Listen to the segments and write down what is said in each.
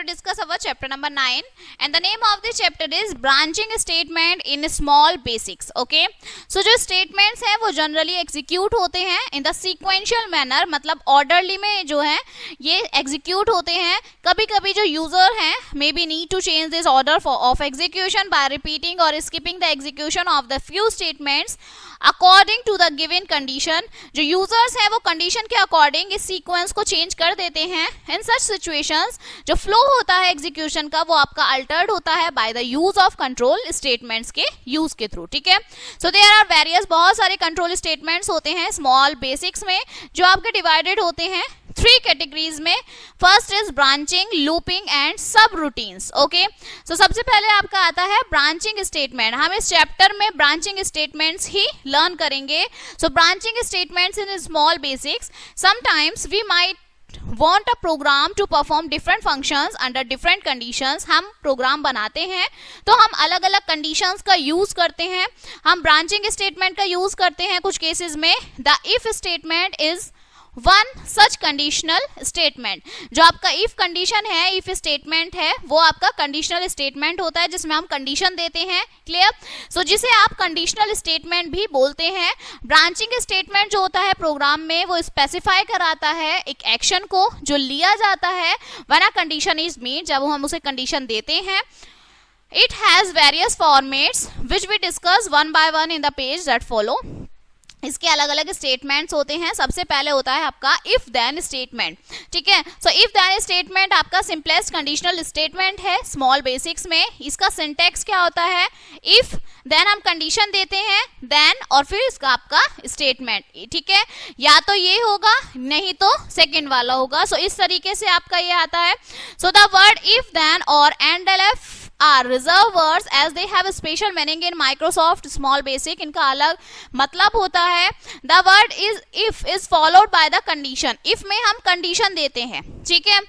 to discuss our chapter number 9 and the name of the chapter is branching statement in small basics. Okay, so जो statements हैं वो generally execute होते हैं in the sequential manner, मतलब orderly में जो है ये execute होते हैं. कभी कभी जो user हैं maybe need to change this order of execution by repeating or skipping the execution of the few statements according to the given condition. जो यूजर्स हैं वो कंडीशन के अकॉर्डिंग इस सीक्वेंस को चेंज कर देते हैं. इन सच सिचुएशंस जो फ्लो होता है एग्जीक्यूशन का वो आपका अल्टर्ड होता है by the use of control statements के यूज के थ्रू. ठीक है, सो देयर आर वेरियस, बहुत सारे कंट्रोल स्टेटमेंट्स होते हैं स्मॉल बेसिक्स में जो आपके डिवाइडेड होते हैं 3 कैटेगरीज में. First is branching, looping and सब रूटीन्स. ओके, सो सबसे पहले आपका आता है ब्रांचिंग स्टेटमेंट. हम इस चैप्टर में ब्रांचिंग स्टेटमेंट्स ही लर्न करेंगे. So branching statements in small basics. Sometimes we might want a program to perform different functions under different conditions. हम प्रोग्राम बनाते हैं तो हम अलग अलग कंडीशंस का यूज करते हैं. हम ब्रांचिंग स्टेटमेंट का यूज करते हैं कुछ केसेस में. The if statement is one such conditional statement. जो आपका इफ कंडीशन है, इफ स्टेटमेंट है, वो आपका कंडीशनल स्टेटमेंट होता है जिसमें हम कंडीशन देते हैं. क्लियर? सो जिसे आप कंडीशनल स्टेटमेंट भी बोलते हैं. ब्रांचिंग स्टेटमेंट जो होता है प्रोग्राम में वो स्पेसिफाई कराता है एक एक्शन को जो लिया जाता है when a condition is made, जब हम उसे कंडीशन देते हैं. It has various formats which we discuss one by one in the page that follow. इसके अलग अलग स्टेटमेंट्स होते हैं. सबसे पहले होता है आपका इफ देन स्टेटमेंट. ठीक है, सो इफ देन स्टेटमेंट आपका सिंपलेस्ट कंडीशनल स्टेटमेंट है स्मॉल बेसिक्स में. इसका सिंटैक्स क्या होता है? इफ देन हम कंडीशन देते हैं, देन और फिर इसका आपका स्टेटमेंट. ठीक है, या तो ये होगा नहीं तो सेकेंड वाला होगा. सो इस तरीके से आपका ये आता है. So the word if then और and elseif are reserved words as they have a special meaning in Microsoft small basic. इनका अलग मतलब होता है. The word is if is followed by the condition. if में हम condition देते हैं. ठीक है,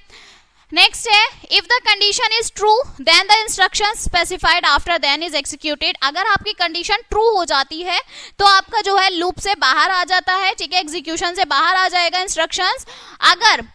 नेक्स्ट है if the condition is true then the instruction specified after then is executed. अगर आपकी कंडीशन ट्रू हो जाती है तो आपका जो है लूप से बाहर आ जाता है. ठीक है, एग्जीक्यूशन से बाहर आ जाएगा इंस्ट्रक्शंस. अगर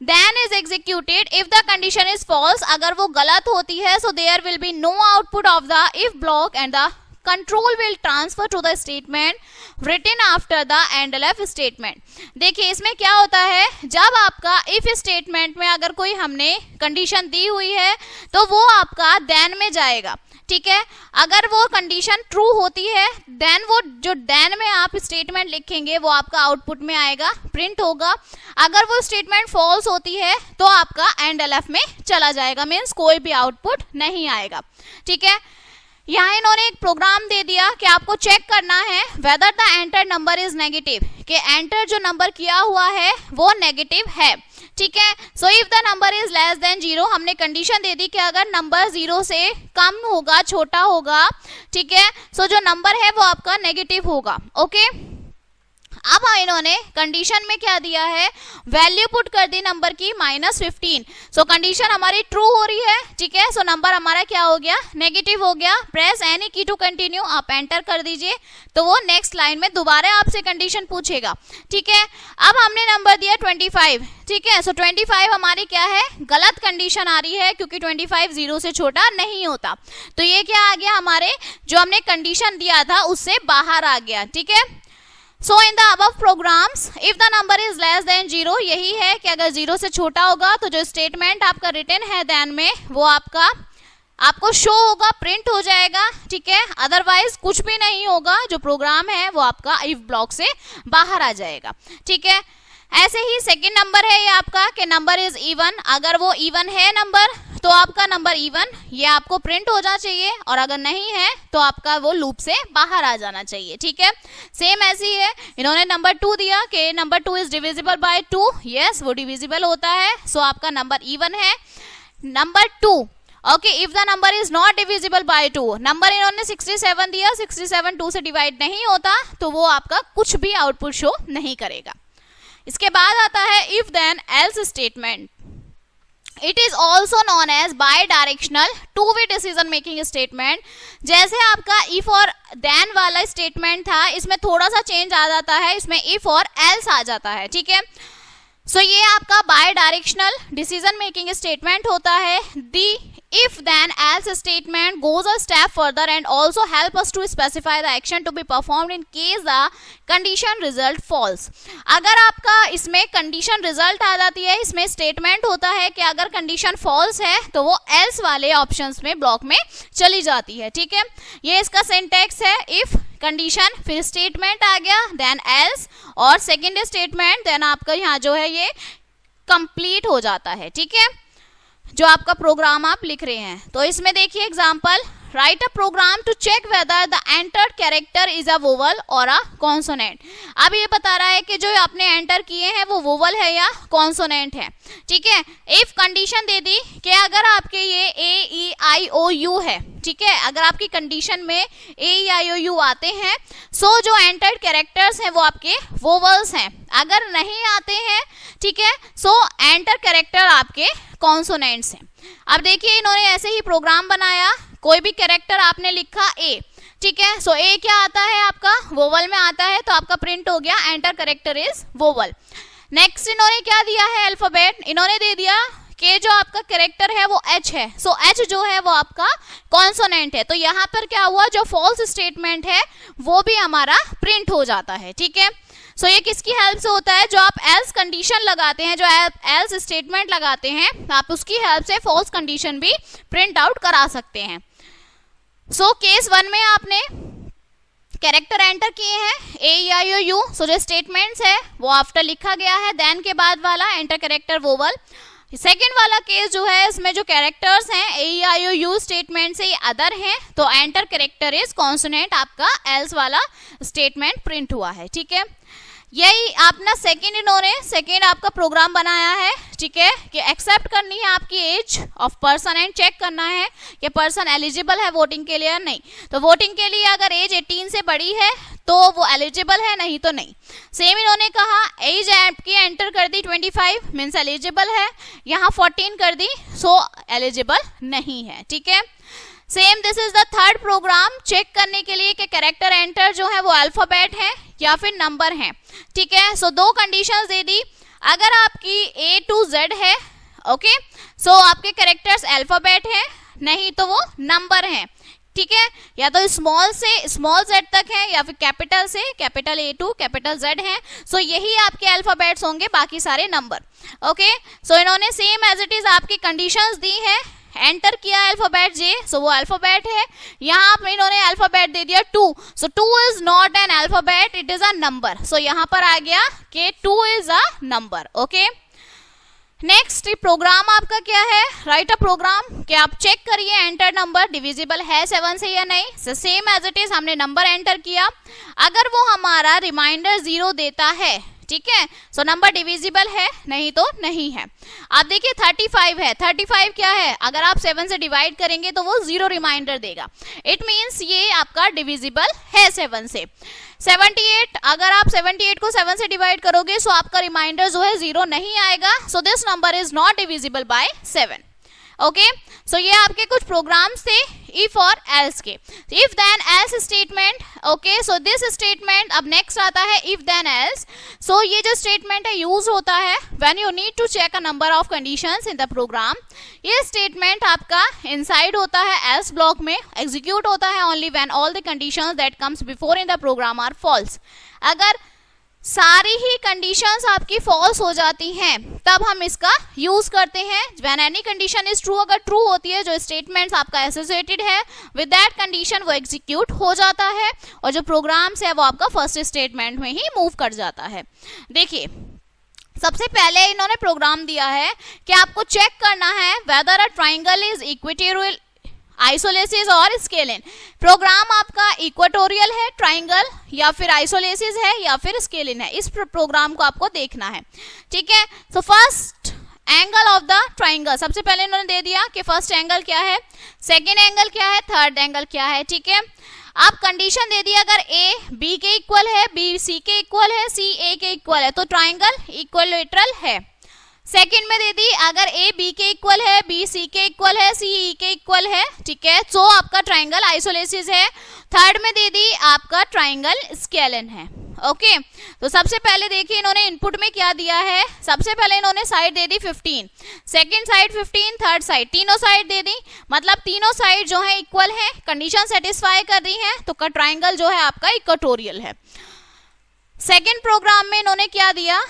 then is executed if the condition is false, अगर वो गलत होती है so there will be no output of the if block and the control will transfer to the statement written after the endlf statement. देखिए इसमें क्या होता है, जब आपका if statement में अगर कोई हमने कंडीशन दी हुई है तो वो आपका then में जाएगा. ठीक है, अगर वो कंडीशन ट्रू होती है देन वो जो देन में आप स्टेटमेंट लिखेंगे वो आपका आउटपुट में आएगा, प्रिंट होगा. अगर वो स्टेटमेंट फॉल्स होती है तो आपका एंड एलएफ में चला जाएगा, मीन्स कोई भी आउटपुट नहीं आएगा. ठीक है, यहाँ इन्होंने एक प्रोग्राम दे दिया कि आपको चेक करना है whether the enter number is negative, कि एंटर जो नंबर किया हुआ है वो नेगेटिव है. ठीक है, so if the number is less than 0, हमने कंडीशन दे दी कि अगर नंबर 0 से कम होगा, छोटा होगा. ठीक है, सो जो नंबर है वो आपका नेगेटिव होगा. ओके, अब इन्होंने कंडीशन में क्या दिया है, वैल्यू पुट कर दी नंबर की -15. सो कंडीशन हमारी ट्रू हो रही है. ठीक है, सो नंबर हमारा क्या हो गया, नेगेटिव हो गया. प्रेस एनी की टू कंटिन्यू, आप एंटर कर दीजिए तो वो नेक्स्ट लाइन में दोबारा आपसे कंडीशन पूछेगा. ठीक है, अब हमने नंबर दिया 25. ठीक है, सो 25 हमारी क्या है, गलत कंडीशन आ रही है क्योंकि 25 0 से छोटा नहीं होता. तो ये क्या आ गया, हमारे जो हमने कंडीशन दिया था उससे बाहर आ गया. ठीक है, so in the above programs if the number is less than 0, यही है कि अगर 0 से छोटा होगा तो जो स्टेटमेंट आपका रिटन है देन में वो आपको शो होगा, प्रिंट हो जाएगा. ठीक है, अदरवाइज कुछ भी नहीं होगा, जो प्रोग्राम है वो आपका इफ ब्लॉक से बाहर आ जाएगा. ठीक है, ऐसे ही सेकंड नंबर है ये आपका कि नंबर इज इवन. अगर वो इवन है नंबर तो आपका नंबर इवन ये आपको प्रिंट हो जाना चाहिए, और अगर नहीं है तो आपका वो लूप से बाहर आ जाना चाहिए. ठीक है, सेम ऐसी है. इन्होंने नंबर 2 दिया कि number 2 is divisible by 2. Yes, वो डिविजिबल होता है, सो आपका नंबर इवन है. Number 2, okay, if the number is not divisible bye 2, number इन्होंने 67 दिया, 67 2 से डिवाइड नहीं होता तो वो आपका कुछ भी आउटपुट शो नहीं करेगा. इसके बाद आता है if then else statement. It is also known as bidirectional two way decision making statement. जैसे आपका इफ और देन वाला स्टेटमेंट था, इसमें थोड़ा सा चेंज आ जाता है, इसमें इफ और एल्स आ जाता है. ठीक है, सो ये आपका bidirectional decision making statement होता है. दी if then else statement goes a step further and also help us to specify the action to be performed in case the condition result false. अगर आपका इसमें condition result आ जाती है, इसमें statement होता है कि अगर condition false है तो वो else वाले options में block में चली जाती है. ठीक है, ये इसका syntax है. if condition फिर statement आ गया, then else और second statement, then आपका यहाँ जो है ये complete हो जाता है. ठीक है, जो आपका प्रोग्राम आप लिख रहे हैं. तो इसमें देखिए example, write a program to check whether the entered character is a vowel और अ कॉन्सोनेंट. अब ये बता रहा है कि जो आपने एंटर किए हैं वो वोवल है या कॉन्सोनेंट है. ठीक है, इफ कंडीशन दे दी कि अगर आपके ये ए ई आई ओ यू है, ठीक है, अगर आपकी कंडीशन में ए ई आई ओ यू आते हैं, सो जो एंटर्ड कैरेक्टर्स हैं वो आपके वोवल्स हैं. अगर नहीं आते हैं, ठीक है, सो एंटर कैरेक्टर आपके कॉन्सोनेंट्स हैं. अब देखिए इन्होंने ऐसे ही प्रोग्राम बनाया, कोई भी कैरेक्टर आपने लिखा ए, ठीक है, सो ए क्या आता है आपका वोवल में आता है, तो आपका प्रिंट हो गया enter character is vowel. Next इन्होंने क्या दिया है अल्फाबेट, इन्होंने दे दिया कि जो आपका कैरेक्टर है वो एच है, सो एच जो है वो आपका कॉन्सोनेंट है. तो यहाँ पर क्या हुआ, जो फॉल्स स्टेटमेंट है वो भी हमारा प्रिंट हो जाता है. ठीक है, सो ये किसकी हेल्प से होता है, जो आप एल्स कंडीशन लगाते हैं, जो एल्स स्टेटमेंट लगाते हैं, आप उसकी हेल्प से फॉल्स कंडीशन भी प्रिंट आउट करा सकते हैं. सो केस 1 में आपने कैरेक्टर एंटर किए हैं ए ई आई ओ यू, सो जो स्टेटमेंट्स है वो आफ्टर लिखा गया है, देन के बाद वाला एंटर कैरेक्टर वोवल. सेकेंड वाला केस जो है इसमें जो कैरेक्टर्स हैं ए ई आई ओ यू स्टेटमेंट से अदर हैं, तो एंटर कैरेक्टर इज कॉन्सोनेंट, आपका एल्स वाला स्टेटमेंट प्रिंट हुआ है. ठीक है, यही अपना सेकेंड आपका प्रोग्राम बनाया है. ठीक है, कि एक्सेप्ट करनी है आपकी age of person and check करना है कि पर्सन एलिजिबल है वोटिंग के लिए या नहीं. तो वोटिंग के लिए अगर एज 18 से बड़ी है तो वो एलिजिबल है, नहीं तो नहीं. सेम इन्होंने कहा एज आपकी एंटर कर दी 25 मीन्स एलिजिबल है, यहाँ 14 कर दी सो एलिजिबल नहीं है. ठीक है, same this is the third program check करने के लिए कि कैरेक्टर एंटर जो है वो अल्फाबेट है या फिर नंबर है. ठीक है, सो दो कंडीशंस दे दी, अगर आपकी ए टू जेड है, ओके, सो आपके कैरेक्टर्स अल्फाबेट है, नहीं तो वो नंबर है. ठीक है, या तो स्मॉल से स्मॉल जेड तक है या फिर कैपिटल से capital A to capital Z है, सो यही आपके अल्फाबेट्स होंगे, बाकी सारे नंबर. ओके, सो इन्होंने सेम एज इट इज आपकी कंडीशंस दी है, एंटर किया अल्फाबेट जे, सो वो अल्फाबेट है. यहाँ पर इन्होंने अल्फाबेट दे दिया 2, so 2 is not an alphabet, it is a number. So यहाँ पर आ गया कि 2 is a number. Okay, next program आपका क्या है, राइट अ प्रोग्राम कि आप चेक करिए एंटर नंबर डिविजिबल है 7 से या नहीं. So same as it is हमने नंबर एंटर किया, अगर वो हमारा रिमाइंडर 0 देता है, ठीक है, सो नंबर डिविजिबल है, नहीं तो नहीं है. आप देखिए 35 है, 35 क्या है, अगर आप 7 से डिवाइड करेंगे तो वो 0 रिमाइंडर देगा, इट मीन्स ये आपका डिविजिबल है 7 से. 78, अगर आप 78 को 7 से डिवाइड करोगे सो आपका रिमाइंडर जो है 0 नहीं आएगा, so this number is not divisible by 7. Okay, so ये आपके कुछ प्रोग्राम्स थे इफ और एल्स के. If then else statement, okay, so this statement. अब नेक्स्ट आता है इफ देन एल्स. सो ये जो स्टेटमेंट है यूज होता है when you need to check a number of conditions in the program. ये स्टेटमेंट आपका इनसाइड होता है एल्स ब्लॉक में, एग्जीक्यूट होता है only when all the conditions that comes before in the program are false. अगर सारी ही कंडीशंस आपकी फॉल्स हो जाती हैं तब हम इसका यूज करते हैं. When any condition is true, अगर ट्रू होती है, जो स्टेटमेंट्स आपका एसोसिएटेड है विद दैट कंडीशन वो एग्जीक्यूट हो जाता है और जो प्रोग्राम्स है वो आपका फर्स्ट स्टेटमेंट में ही मूव कर जाता है. देखिए सबसे पहले इन्होंने प्रोग्राम दिया है कि आपको चेक करना है whether a triangle is equatorial, isosceles और स्केलिन. प्रोग्राम आपका इक्वेटोरियल है ट्राइंगल या फिर आइसोलेसिस है या फिर स्केलिन है, इस प्रोग्राम को आपको देखना है. ठीक है, तो first angle of the triangle सबसे पहले इन्होंने दे दिया कि फर्स्ट एंगल क्या है, सेकेंड एंगल क्या है, थर्ड एंगल क्या है. ठीक है, आप कंडीशन दे दी अगर ए बी के इक्वल है, बी सी के इक्वल है, सी ए के इक्वल है, तो ट्राइंगल इक्विलैटरल है. सेकंड में दे दी अगर ए बी के इक्वल है, बी सी के इक्वल है, सी ई के इक्वल है, ठीक है, तो आपका ट्राइंगल आइसोलेसिस है। थर्ड में दे दी आपका ट्राइंगल स्केलन है। ओके, तो सबसे पहले देखिए इन्होंने इनपुट में क्या दिया है। सबसे पहले इन्होंने साइड दे दी 15, सेकंड साइड 15, थर्ड साइड, तीनों साइड दे दी, मतलब तीनों साइड जो है इक्वल है, कंडीशन सेटिस्फाई कर रही है, तो ट्राइंगल जो है आपका इक्वेटोरियल है। सेकंड प्रोग्राम में इन्होंने क्या दिया,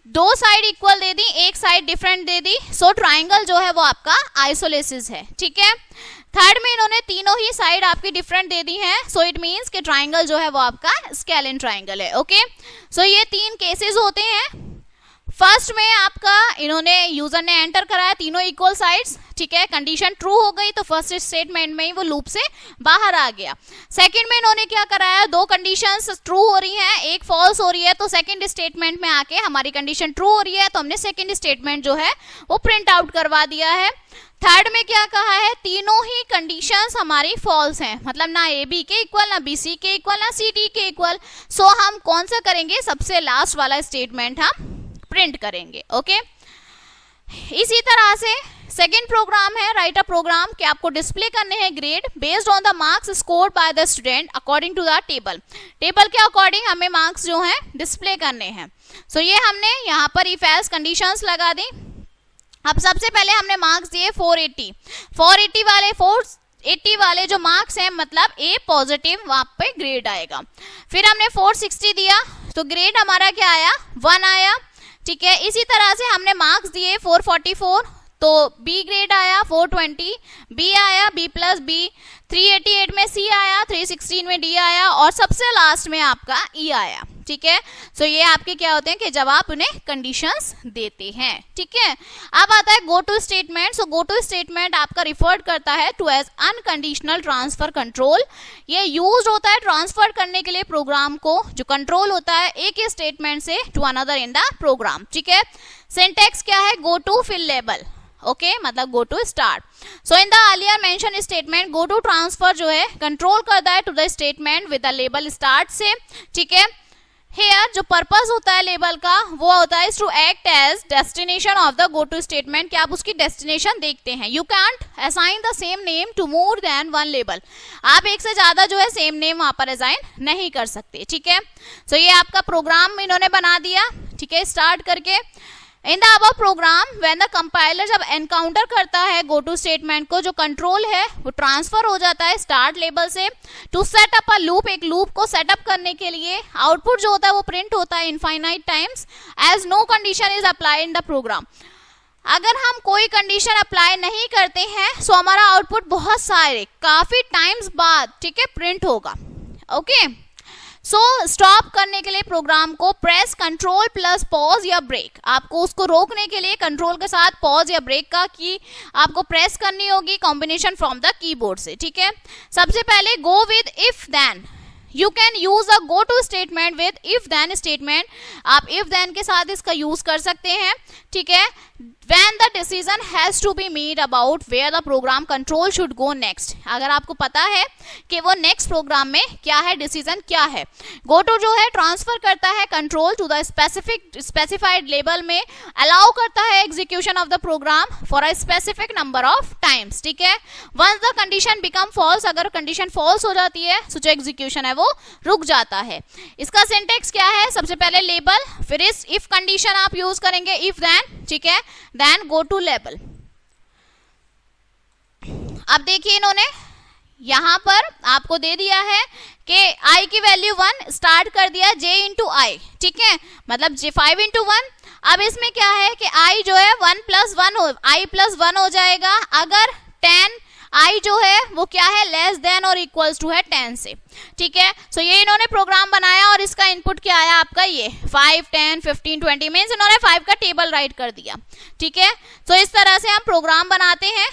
दो साइड इक्वल दे दी, एक साइड डिफरेंट दे दी, सो ट्राइंगल जो है वो आपका आइसोलेसिस है, ठीक है। थर्ड में इन्होंने तीनों ही साइड आपकी डिफरेंट दे दी हैं, सो इट मींस कि ट्राइंगल जो है वो आपका स्केलन ट्राइंगल है। ओके, सो ये तीन केसेस होते हैं। फर्स्ट में आपका इन्होंने यूजर ने एंटर कराया तीनों इक्वल साइड्स, ठीक है, कंडीशन ट्रू हो गई तो फर्स्ट स्टेटमेंट में ही वो लूप से बाहर आ गया। सेकंड में इन्होंने क्या कराया, दो कंडीशंस ट्रू हो रही हैं, एक फॉल्स हो रही है, तो सेकंड स्टेटमेंट में आके हमारी कंडीशन ट्रू हो रही है तो हमने सेकंड स्टेटमेंट जो है वो प्रिंट आउट करवा दिया है। थर्ड में क्या कहा है, तीनों ही कंडीशंस हमारी फॉल्स हैं, मतलब ना ए बी के इक्वल, ना बी सी के इक्वल, ना सी डी के इक्वल, सो हम कौन सा करेंगे, सबसे लास्ट वाला स्टेटमेंट हम प्रिंट करेंगे। ओके, इसी तरह से सेकेंड प्रोग्राम है राइट अ प्रोग्राम कि आपको डिस्प्ले करने हैं grade based on the marks scored by the student according to the table. Table के अकॉर्डिंग हमें मार्क्स जो है डिस्प्ले करने हैं। सो ये हमने यहाँ पर इफ एल्स कंडीशंस लगा दी। अब सबसे पहले हमने मार्क्स दिए 480 वाले जो मार्क्स हैं, मतलब ए पॉजिटिव वहां पे ग्रेड आएगा। फिर हमने 460 दिया तो ग्रेड हमारा क्या आया, 1 आया, ठीक है। इसी तरह से हमने मार्क्स दिए 444 तो बी ग्रेड आया, 420 बी आया, बी प्लस बी, 388 में सी आया, 316 में डी आया और सबसे लास्ट में आपका ई आया, ठीक है। सो ये आपके क्या होते हैं कि जब आप उन्हें कंडीशंस देते हैं, ठीक है। अब आता है go to statement. So go to statement आपका रिफर्ड करता है to as unconditional transfer control. ये यूज होता है ट्रांसफर करने के लिए प्रोग्राम को, जो कंट्रोल होता है एक ही स्टेटमेंट से to another in the program, ठीक है। सिंटेक्स क्या है, go to fill label, okay, मतलब go to start. So in the earlier mention statement go to transfer जो है कंट्रोल करता है to the statement with the label start से, ठीक है। हेयर जो पर्पस होता है लेबल का वो होता है to act as destination of the go to statement, कि आप उसकी डेस्टिनेशन देखते हैं। You can't assign the same name to more than one label, आप एक से ज्यादा जो है सेम नेम वहां पर असाइन नहीं कर सकते, ठीक है। सो ये आपका प्रोग्राम इन्होंने बना दिया, ठीक है, स्टार्ट करके। In the above program when the compiler जब एनकाउंटर करता है गो टू स्टेटमेंट को, जो कंट्रोल है वो ट्रांसफर हो जाता है स्टार्ट लेबल से to set up a loop. एक लूप को सेटअप करने के लिए आउटपुट जो होता है वो प्रिंट होता है infinite times as no condition is applied in the program. अगर हम कोई कंडीशन अप्लाई नहीं करते हैं सो हमारा आउटपुट बहुत सारे काफी टाइम्स बाद, ठीक है, प्रिंट होगा। ओके, सो स्टॉप करने के लिए प्रोग्राम को प्रेस कंट्रोल प्लस पॉज या ब्रेक, आपको उसको रोकने के लिए कंट्रोल के साथ पॉज या ब्रेक का की आपको प्रेस करनी होगी, कॉम्बिनेशन फ्रॉम द कीबोर्ड से, ठीक है। सबसे पहले go with if then, you can use a go to statement with if then statement, आप इफ देन के साथ इसका यूज कर सकते हैं, ठीक है। When the decision has to be made about where the program control should go next, अगर आपको पता है कि वो नेक्स्ट प्रोग्राम में क्या है, डिसीजन क्या है, गो टू जो है ट्रांसफर करता है control to the specified label में, अलाउ करता है execution of the program for a specific number of times, ठीक है। Once the condition become false, अगर कंडीशन फॉल्स हो जाती है सो जो एग्जीक्यूशन है वो रुक जाता है। इसका सिंटेक्स क्या है, सबसे पहले लेबल, फिर इस इफ कंडीशन आप यूज करेंगे इफ देन, ठीक है, देन गो टू लेबल। अब देखिए इन्होंने यहां पर आपको दे दिया है कि i की वैल्यू 1 स्टार्ट कर दिया j इंटू आई, ठीक है, मतलब j 5 इंटू 1। अब इसमें क्या है कि i जो है 1 प्लस 1 हो, i प्लस 1 हो जाएगा अगर 10 i जो है वो क्या है लेस देन और इक्वल्स टू है 10 से, ठीक है। सो ये इन्होंने प्रोग्राम बनाया और इसका इनपुट क्या आया आपका, ये 5 10 15 20 मीन्स इन्होंने 5 का टेबल राइट कर दिया, ठीक है। सो इस तरह से हम प्रोग्राम बनाते हैं।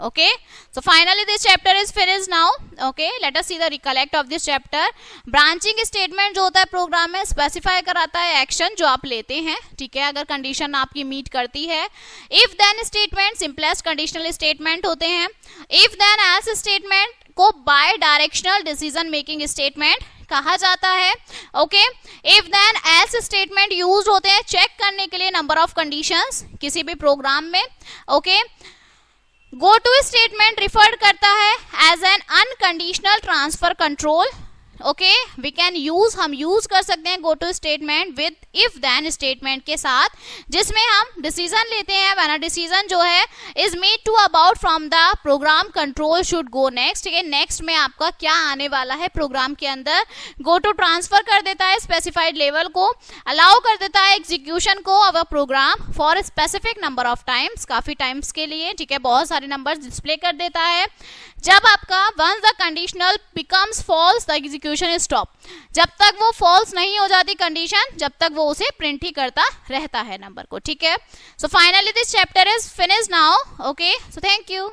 Okay, so finally this chapter is finished now. Okay, let us see the recollect of this chapter. Branching statement जो होता है प्रोग्राम में स्पेसिफाई कराता है एक्शन जो आप लेते हैं, ठीक है, अगर कंडीशन आपकी मीट करती है। If then statement simplest conditional statement होते हैं। इफ देन एल्स स्टेटमेंट को bidirectional decision making statement कहा जाता है। Okay, if then else statement use होते हैं चेक करने के लिए नंबर ऑफ कंडीशंस किसी भी प्रोग्राम में। Okay, go to statement refer करता है as an unconditional transfer control. Okay, we can use, हम यूज कर सकते हैं go to statement with if then statement के साथ, जिसमें हम डिसीजन लेते हैं व्हेन अ डिसीजन जो है is made to about from the program control should go next. ठीक है, नेक्स्ट में आपका क्या आने वाला है प्रोग्राम के अंदर, गो टू ट्रांसफर कर देता है स्पेसिफाइड लेवल को, अलाउ कर देता है एग्जीक्यूशन को of a program for specific number of times, काफी टाइम्स के लिए। ठीक है, बहुत सारे नंबर डिस्प्ले कर देता है। जब आपका once the conditional becomes false the execution is stop, जब तक वो फॉल्स नहीं हो जाती कंडीशन, जब तक वो उसे प्रिंट ही करता रहता है नंबर को। ठीक है, so finally this chapter is finish now. Okay, so thank you.